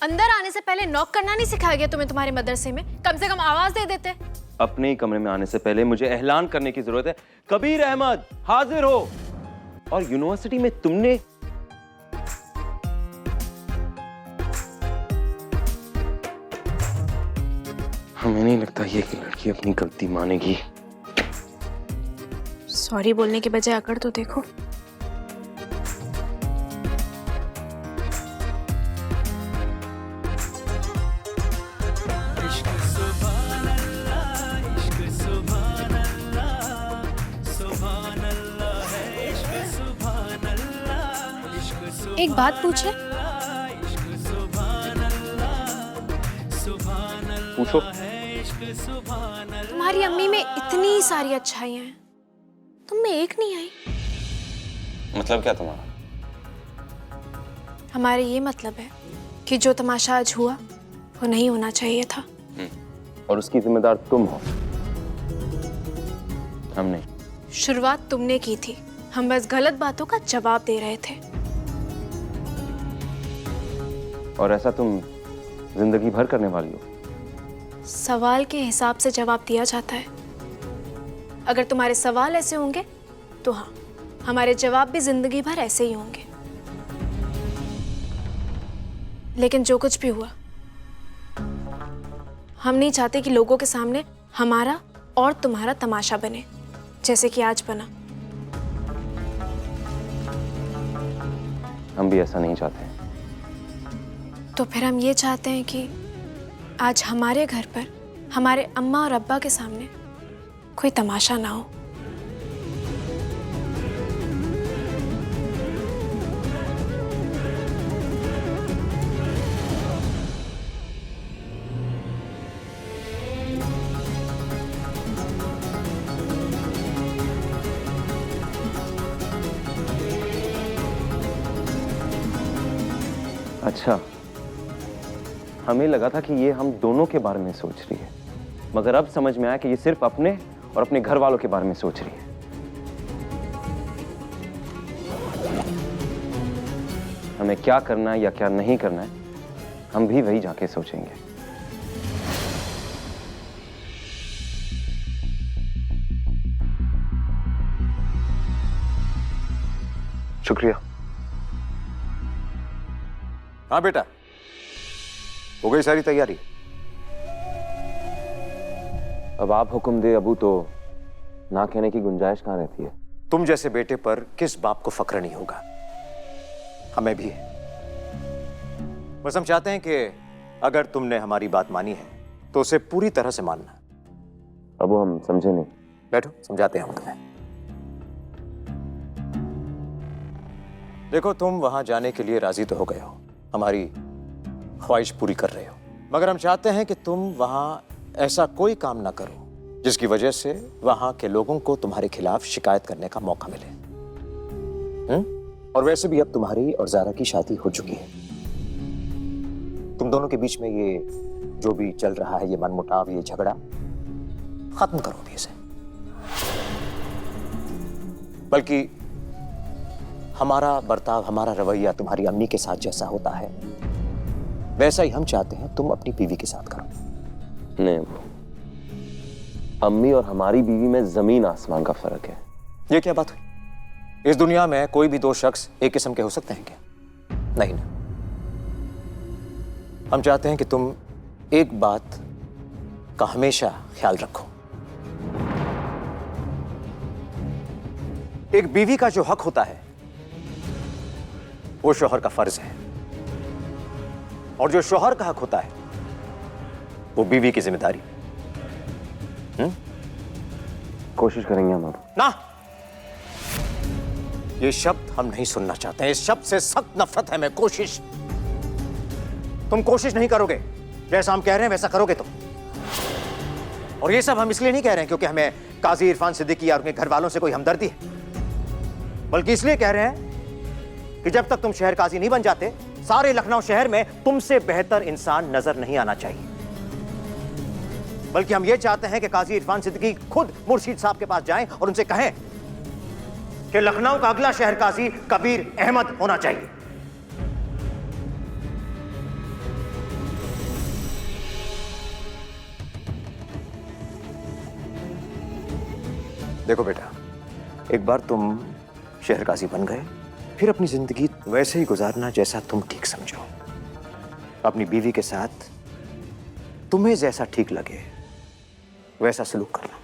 अंदर आने से पहले नॉक करना नहीं सिखाया गया तुम्हें तुम्हारे मदरसे में? कम से कम आवाज दे देते। अपने ही कमरे में आने से पहले मुझे ऐलान करने की जरूरत है, कबीर अहमद हाजिर हो। और यूनिवर्सिटी में तुमने हमें नहीं लगता ये कि लड़की अपनी गलती मानेगी। सॉरी बोलने के बजाय अकड़ तो देखो। एक बात पूछे? पूछो। तुम्हारी अम्मी में इतनी सारी अच्छाइयां हैं, तुम में एक नहीं आई। मतलब क्या तुम्हारा? हमारे ये मतलब है कि जो तमाशा आज हुआ वो नहीं होना चाहिए था। और उसकी जिम्मेदार तुम हो, हम नहीं। शुरुआत तुमने की थी, हम बस गलत बातों का जवाब दे रहे थे। और ऐसा तुम जिंदगी भर करने वाली हो? सवाल के हिसाब से जवाब दिया जाता है। अगर तुम्हारे सवाल ऐसे होंगे तो हाँ, हमारे जवाब भी जिंदगी भर ऐसे ही होंगे। लेकिन जो कुछ भी हुआ, हम नहीं चाहते कि लोगों के सामने हमारा और तुम्हारा तमाशा बने, जैसे कि आज बना। हम भी ऐसा नहीं चाहते। तो फिर हम ये चाहते हैं कि आज हमारे घर पर हमारे अम्मा और अब्बा के सामने कोई तमाशा ना हो। अच्छा, हमें लगा था कि ये हम दोनों के बारे में सोच रही है, मगर अब समझ में आया कि ये सिर्फ अपने और अपने घर वालों के बारे में सोच रही है। हमें क्या करना है या क्या नहीं करना है, हम भी वही जाके सोचेंगे। शुक्रिया। हाँ बेटा, हो गई सारी तैयारी? अब आप हुक्म दे अबू, तो ना कहने की गुंजाइश कहाँ रहती है। तुम जैसे बेटे पर किस बाप को फक्र नहीं होगा, हमें भी है। बस हम चाहते हैं कि अगर तुमने हमारी बात मानी है तो उसे पूरी तरह से मानना। अबू, हम समझे नहीं। बैठो, समझाते हैं हम तुम्हें। देखो, तुम वहां जाने के लिए राजी तो हो गए हो, हमारी ख्वाहिश पूरी कर रहे हो, मगर हम चाहते हैं कि तुम वहां ऐसा कोई काम ना करो जिसकी वजह से वहां के लोगों को तुम्हारे खिलाफ शिकायत करने का मौका मिले। और वैसे भी अब तुम्हारी और ज़ारा की शादी हो चुकी है। तुम दोनों के बीच में ये जो भी चल रहा है, ये मनमुटाव, ये झगड़ा खत्म करो भी इसे। बल्कि हमारा बर्ताव, हमारा रवैया तुम्हारी अम्मी के साथ जैसा होता है वैसा ही हम चाहते हैं तुम अपनी बीवी के साथ करो। नहीं, अम्मी और हमारी बीवी में जमीन आसमान का फर्क है। ये क्या बात हुई? इस दुनिया में कोई भी दो शख्स एक किस्म के हो सकते हैं क्या? नहीं ना। हम चाहते हैं कि तुम एक बात का हमेशा ख्याल रखो। एक बीवी का जो हक होता है वो शौहर का फर्ज है, और जो शौहर का हक होता है वो बीवी की जिम्मेदारी। कोशिश करेंगे हम। ना, ये शब्द हम नहीं सुनना चाहते हैं। इस शब्द से सख्त नफरत है। मैं कोशिश, तुम कोशिश नहीं करोगे, जैसा हम कह रहे हैं वैसा करोगे तुम। और ये सब हम इसलिए नहीं कह रहे हैं क्योंकि हमें काजी इरफान सिद्दीकी और उनके घर वालों से कोई हमदर्दी है, बल्कि इसलिए कह रहे हैं कि जब तक तुम शहर काजी नहीं बन जाते, सारे लखनऊ शहर में तुमसे बेहतर इंसान नजर नहीं आना चाहिए। बल्कि हम ये चाहते हैं कि काजी इरफान सिद्दीकी खुद मुर्शीद साहब के पास जाएं और उनसे कहें कि लखनऊ का अगला शहर काजी कबीर अहमद होना चाहिए। देखो बेटा, एक बार तुम शहर काजी बन गए, फिर अपनी जिंदगी वैसे ही गुजारना जैसा तुम ठीक समझो। अपनी बीवी के साथ तुम्हें जैसा ठीक लगे वैसा सलूक करना।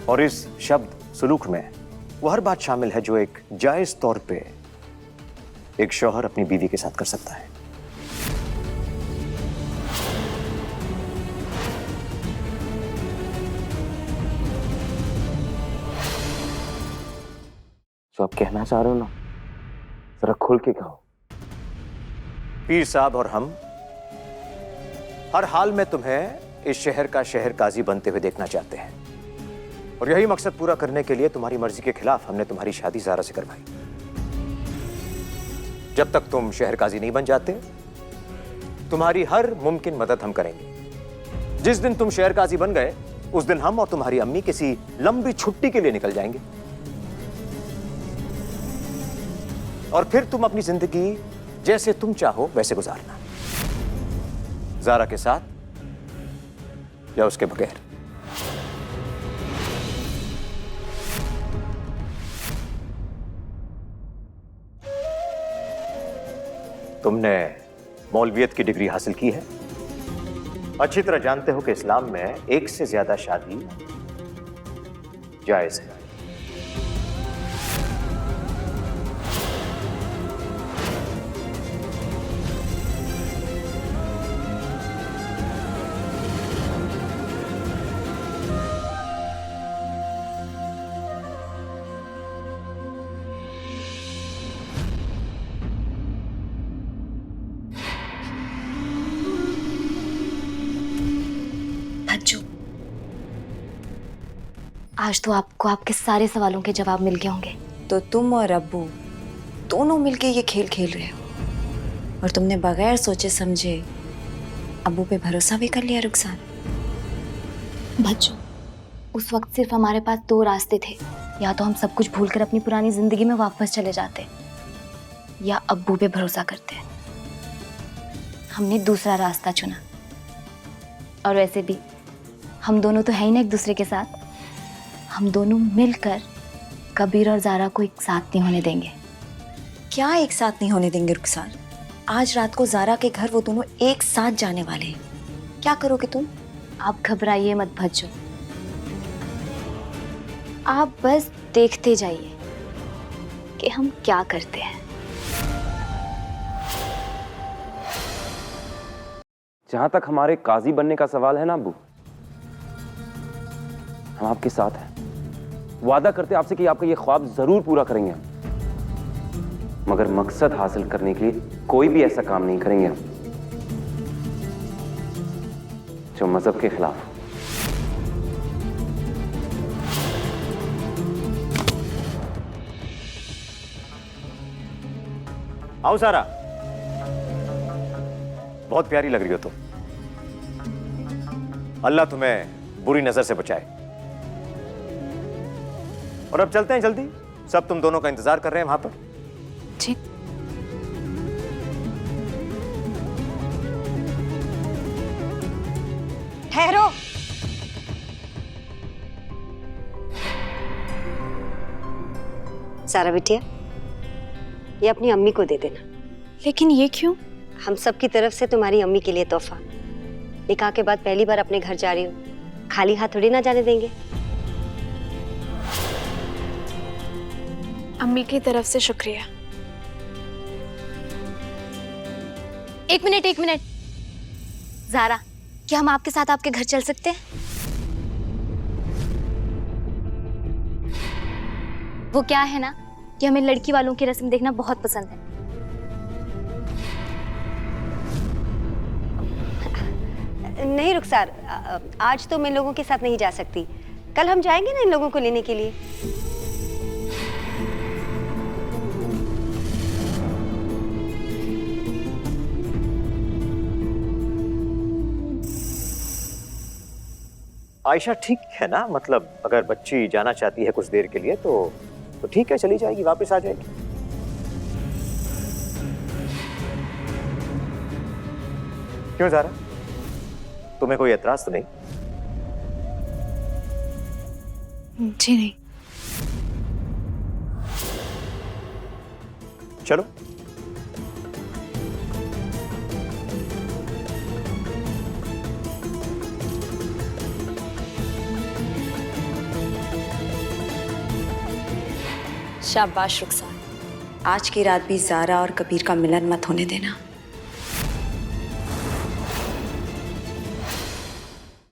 और इस शब्द सलूक में वो हर बात शामिल है जो एक जायज तौर पे एक शौहर अपनी बीवी के साथ कर सकता है। जो आप कहना चाह रहे हो ना, जरा खुल के कहो। पीर साहब और हम हर हाल में तुम्हें इस शहर का शहर काजी बनते हुए देखना चाहते हैं, और यही मकसद पूरा करने के लिए तुम्हारी मर्जी के खिलाफ हमने तुम्हारी शादी ज़ारा से करवाई। जब तक तुम शहर काजी नहीं बन जाते, तुम्हारी हर मुमकिन मदद हम करेंगे। जिस दिन तुम शहर काजी बन गए, उस दिन हम और तुम्हारी अम्मी किसी लंबी छुट्टी के लिए निकल जाएंगे, और फिर तुम अपनी जिंदगी जैसे तुम चाहो वैसे गुजारना, ज़ारा के साथ या उसके बगैर। तुमने मौलवियत की डिग्री हासिल की है, अच्छी तरह जानते हो कि इस्लाम में एक से ज्यादा शादी जायज है। भज्जू, आज तो आपको आपके सारे सवालों के जवाब मिल गए होंगे। तो तुम और अब्बू दोनों मिलके ये खेल खेल रहे हो, और तुमने बगैर सोचे समझे अब्बू पे भरोसा भी कर लिया रुखसार। भज्जू, उस वक्त सिर्फ हमारे पास दो रास्ते थे, या तो हम सब कुछ भूलकर अपनी पुरानी जिंदगी में वापस चले जाते, या अब्बू पे भरोसा करते। हमने दूसरा रास्ता चुना, और वैसे भी हम दोनों तो है ही ना एक दूसरे के साथ। हम दोनों मिलकर कबीर और ज़ारा को एक साथ नहीं होने देंगे। क्या एक साथ नहीं होने देंगे रुखसार? आज रात को ज़ारा के घर वो दोनों एक साथ जाने वाले हैं। क्या करोगे तुम? आप घबराइए मत भज्जू, आप बस देखते जाइए कि हम क्या करते हैं। जहां तक हमारे काजी बनने का सवाल है ना अब्बू, हम आपके साथ हैं। वादा करते आपसे कि आपका ये ख्वाब जरूर पूरा करेंगे हम, मगर मकसद हासिल करने के लिए कोई भी ऐसा काम नहीं करेंगे हम जो मजहब के खिलाफ हो। आओ सारा, बहुत प्यारी लग रही हो तुम। अल्लाह तुम्हें बुरी नजर से बचाए। और अब चलते हैं जल्दी, सब तुम दोनों का इंतजार कर रहे हैं वहां पर। जी। ठहरो। सारा बिटिया, ये अपनी अम्मी को दे देना। लेकिन ये क्यों? हम सब की तरफ से तुम्हारी अम्मी के लिए तोहफा। निकाह के बाद पहली बार अपने घर जा रही हो, खाली हाथ थोड़ी ना जाने देंगे। अम्मी की तरफ से शुक्रिया। एक मिनट, ज़ारा, क्या हम आपके साथ आपके घर चल सकते हैं? वो क्या है ना कि हमें लड़की वालों की रस्म देखना बहुत पसंद है। नहीं रुखसार, आज तो मैं इन लोगों के साथ नहीं जा सकती। कल हम जाएंगे ना इन लोगों को लेने के लिए। आयशा ठीक है ना? मतलब अगर बच्ची जाना चाहती है कुछ देर के लिए तो ठीक है, चली जाएगी, वापस आ जाएगी। क्यों ज़ारा, तुम्हें कोई एतराज तो नहीं? जी नहीं। चलो। शाबाश रुखसार, आज की रात भी ज़ारा और कबीर का मिलन मत होने देना।